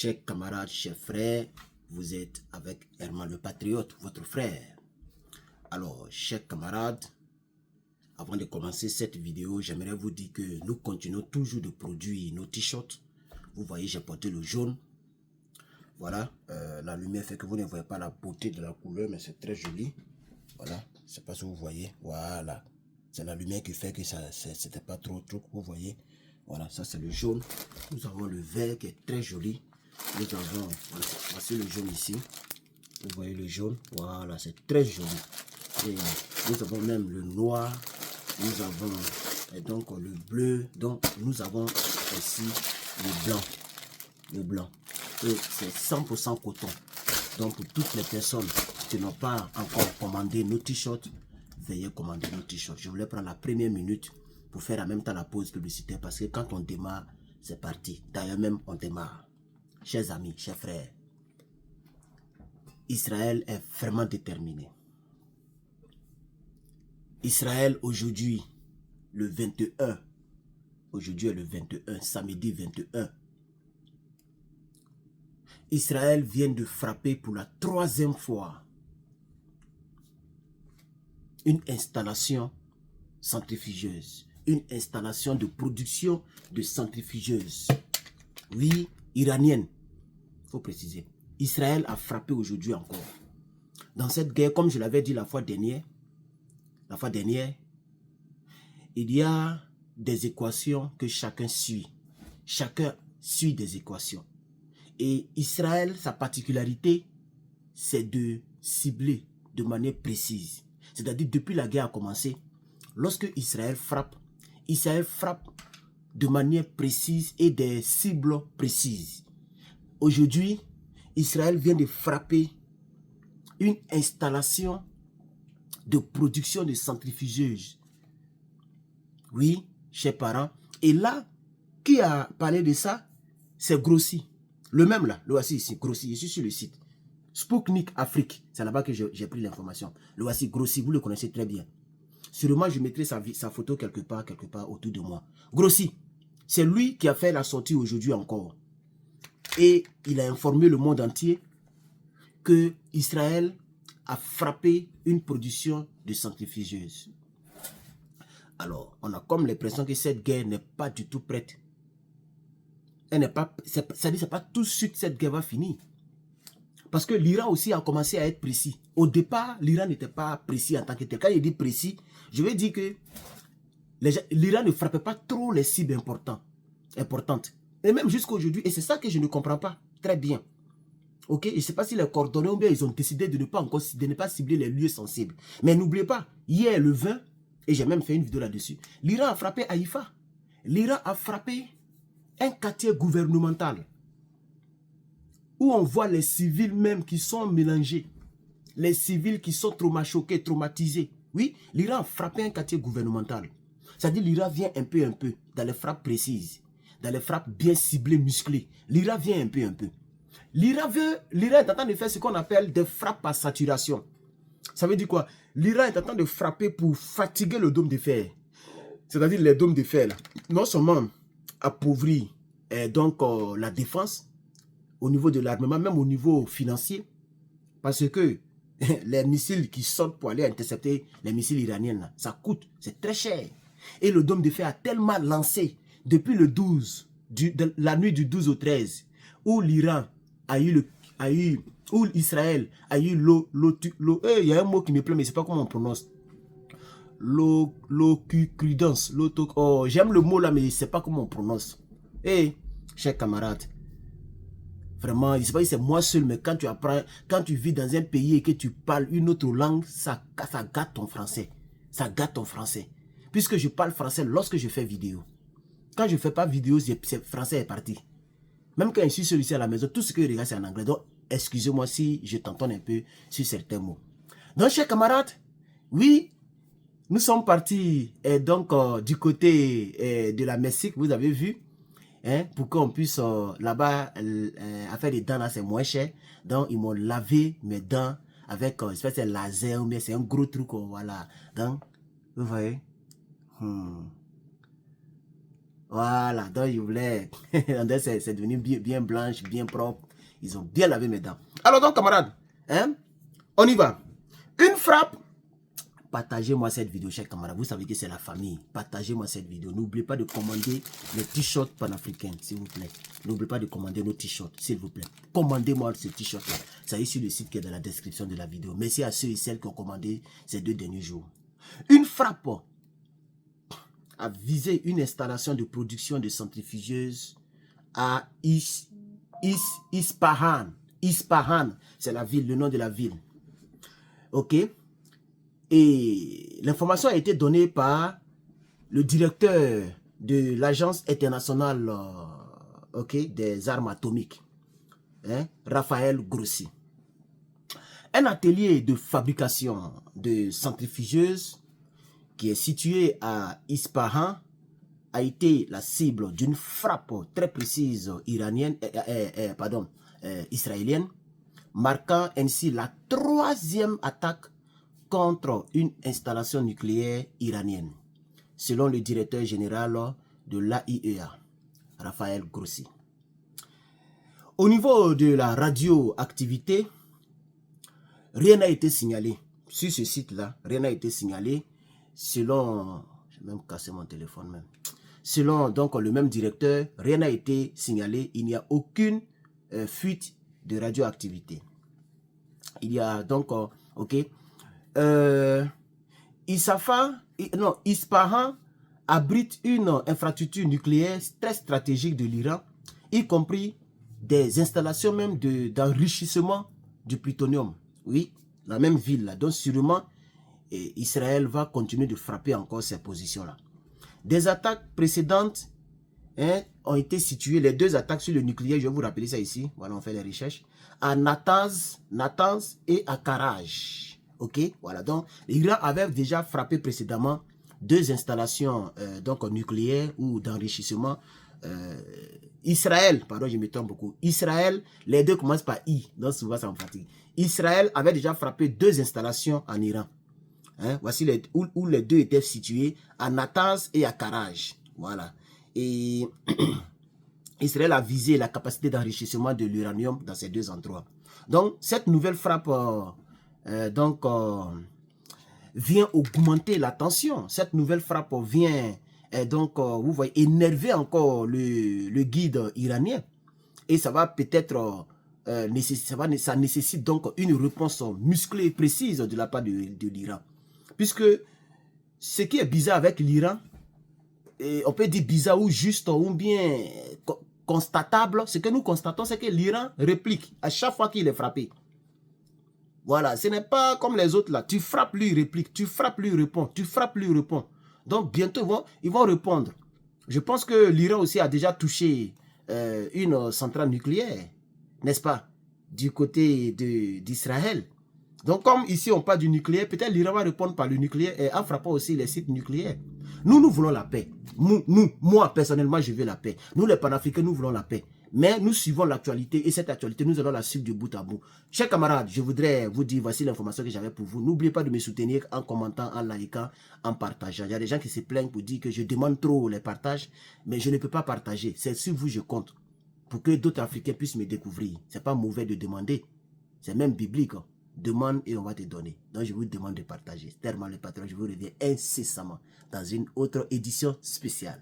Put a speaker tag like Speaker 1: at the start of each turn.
Speaker 1: Chers camarades, chers frères, vous êtes avec Herman le Patriote, votre frère. Alors, chers camarades, avant de commencer cette vidéo, j'aimerais vous dire que nous continuons toujours de produire nos t-shirts. Vous voyez, j'ai porté le jaune. Voilà, la lumière fait que vous ne voyez pas la beauté de la couleur, mais c'est très joli. Voilà, je ne sais pas si vous voyez. Voilà, c'est la lumière qui fait que c'était pas trop, vous voyez. Voilà, ça c'est le jaune. Nous avons le vert qui est très joli. Nous avons, voici le jaune ici. Vous voyez le jaune, voilà, c'est très joli. Et nous avons même le noir. Nous avons et donc le bleu. Donc nous avons aussi le blanc. Le blanc. Et c'est 100% coton. Donc pour toutes les personnes qui n'ont pas encore commandé nos t-shirts, veuillez commander nos t-shirts. Je voulais prendre la première minute pour faire en même temps la pause publicitaire parce que quand on démarre, c'est parti. D'ailleurs même on démarre. Chers amis, chers frères, Israël est vraiment déterminé. Israël aujourd'hui, le 21, aujourd'hui est le 21, samedi 21, Israël vient de frapper pour la 3e fois une installation centrifugeuse, une installation de production de centrifugeuses. Oui, iranienne, il faut préciser. Israël a frappé aujourd'hui encore. Dans cette guerre, comme je l'avais dit la fois dernière, il y a des équations que chacun suit. Chacun suit des équations. Et Israël, sa particularité, c'est de cibler de manière précise. C'est-à-dire, depuis la guerre a commencé, lorsque Israël frappe de manière précise et des cibles précises. Aujourd'hui, Israël vient de frapper une installation de production de centrifugeuses. Oui, chers parents. Et là, qui a parlé de ça? C'est Grossi. Le même là, le voici ici, Grossi, je suis sur le site. Sputnik Afrique, c'est là-bas que j'ai pris l'information. Le voici, Grossi, vous le connaissez très bien. Sûrement, je mettrai sa photo quelque part autour de moi. Grossi, c'est lui qui a fait la sortie aujourd'hui encore. Et il a informé le monde entier que Israël a frappé une production de centrifugeuses. Alors, on a comme l'impression que cette guerre n'est pas du tout prête. Elle n'est pas, ça dit, c'est pas tout de suite que cette guerre va finir. Parce que l'Iran aussi a commencé à être précis. Au départ, l'Iran n'était pas précis en tant que tel. Quand il dit précis, je veux dire que l'Iran ne frappait pas trop les cibles importantes. Et même jusqu'à aujourd'hui, et c'est ça que je ne comprends pas très bien. Ok, je ne sais pas si les coordonnées ou bien ils ont décidé de ne pas cibler les lieux sensibles. Mais n'oubliez pas, hier le 20, et j'ai même fait une vidéo là-dessus, l'Iran a frappé Haïfa. L'Iran a frappé un quartier gouvernemental où on voit les civils même qui sont mélangés. Les civils qui sont choqués, traumatisés. Oui, l'Iran a frappé un quartier gouvernemental. C'est-à-dire l'Iran vient un peu dans les frappes précises, dans les frappes bien ciblées, musclées. L'Iran vient un peu. L'Iran est en train de faire ce qu'on appelle des frappes par saturation. Ça veut dire quoi? L'Iran est en train de frapper pour fatiguer le dôme de fer. C'est-à-dire les dômes de fer, là, non seulement appauvrir donc la défense au niveau de l'armement, même au niveau financier, parce que les missiles qui sortent pour aller intercepter les missiles iraniens, là, ça coûte, c'est très cher. Et le dôme de fer a tellement lancé depuis le 12, la nuit du 12 au 13, où l'Iran où Israël a eu il y a un mot qui me plaît, mais je ne sais pas comment on prononce. L'occurrence. Oh, j'aime le mot là, mais je ne sais pas comment on prononce. Chers camarades, vraiment, je ne sais pas si c'est moi seul, mais quand tu apprends, quand tu vis dans un pays et que tu parles une autre langue, ça gâte ton français. Ça gâte ton français. Puisque je parle français lorsque je fais vidéo. Quand je ne fais pas vidéo, français est parti. Même quand je suis seul ici à la maison, tout ce que je regarde, c'est en anglais. Donc, excusez-moi si je t'entends un peu sur certains mots. Donc, chers camarades, oui, nous sommes partis du côté de la Mexique, vous avez vu, pour qu'on puisse là-bas faire des dents, là, c'est moins cher. Donc, ils m'ont lavé mes dents avec une espèce de laser, mais c'est un gros truc, voilà. Donc, vous voyez. Voilà, donc ils voulaient... c'est devenu bien blanche, bien propre. Ils ont bien lavé mes dents. Alors donc, camarades, hein, on y va. Une frappe. Partagez-moi cette vidéo, chers camarades. Vous savez que c'est la famille. Partagez-moi cette vidéo. N'oubliez pas de commander les t-shirts panafricains, s'il vous plaît. N'oubliez pas de commander nos t-shirts, s'il vous plaît. Commandez-moi ce t-shirt-là. Ça est sur le site qui est dans la description de la vidéo. Merci à ceux et celles qui ont commandé ces 2 derniers jours. Une frappe a visé une installation de production de centrifugeuses à Ispahan. Ispahan, c'est la ville, le nom de la ville. Ok? Et l'information a été donnée par le directeur de l'Agence internationale des armes atomiques, hein, Raphaël Grossi. Un atelier de fabrication de centrifugeuses qui est situé à Ispahan a été la cible d'une frappe très précise israélienne, marquant ainsi la 3e attaque contre une installation nucléaire iranienne, selon le directeur général de l'AIEA, Raphaël Grossi. Au niveau de la radioactivité, rien n'a été signalé. Sur ce site-là, rien n'a été signalé. Selon, j'ai même cassé mon téléphone même. Selon donc le même directeur, rien n'a été signalé. Il n'y a aucune fuite de radioactivité. Il y a donc, Ispahan abrite une infrastructure nucléaire très stratégique de l'Iran, y compris des installations même d'enrichissement du plutonium. Oui, la même ville là. Donc sûrement, Israël va continuer de frapper encore ces positions-là. Des attaques précédentes ont été situées, les 2 attaques sur le nucléaire, je vais vous rappeler ça ici, voilà, on fait les recherches, à Natanz et à Karaj. Ok, voilà, donc l'Iran avait déjà frappé précédemment 2 installations nucléaires ou d'enrichissement. Israël, pardon, je me trompe beaucoup. Israël, les 2 commencent par I, donc souvent ça me fatigue. Israël avait déjà frappé 2 installations en Iran. Hein, voici où les 2 étaient situés, à Natanz et à Karaj. Voilà. Et Israël a visé la capacité d'enrichissement de l'uranium dans ces 2 endroits. Donc, cette nouvelle frappe vient augmenter la tension. Cette nouvelle frappe vient vous voyez, énerver encore le guide iranien. Et ça va peut-être, ça nécessite donc une réponse musclée et précise de la part de l'Iran. Puisque ce qui est bizarre avec l'Iran, on peut dire bizarre ou juste ou bien constatable, ce que nous constatons, c'est que l'Iran réplique à chaque fois qu'il est frappé. Voilà, ce n'est pas comme les autres là. Tu frappes, lui il réplique, tu frappes, lui il répond, tu frappes, lui il répond. Donc bientôt, ils vont répondre. Je pense que l'Iran aussi a déjà touché une centrale nucléaire, n'est-ce pas, du côté d'Israël. Donc comme ici on parle du nucléaire, peut-être l'Iran va répondre par le nucléaire et en frappant aussi les sites nucléaires. Nous voulons la paix. Moi personnellement, je veux la paix. Nous les panafricains, nous voulons la paix. Mais nous suivons l'actualité et cette actualité, nous allons la suivre de bout à bout. Chers camarades, je voudrais vous dire, voici l'information que j'avais pour vous. N'oubliez pas de me soutenir en commentant, en likant, en partageant. Il y a des gens qui se plaignent pour dire que je demande trop les partages, mais je ne peux pas partager. C'est sur vous que je compte pour que d'autres Africains puissent me découvrir. Ce n'est pas mauvais de demander. C'est même biblique. Demande et on va te donner. Donc je vous demande de partager. Tellement le patron, je vous reviens incessamment dans une autre édition spéciale.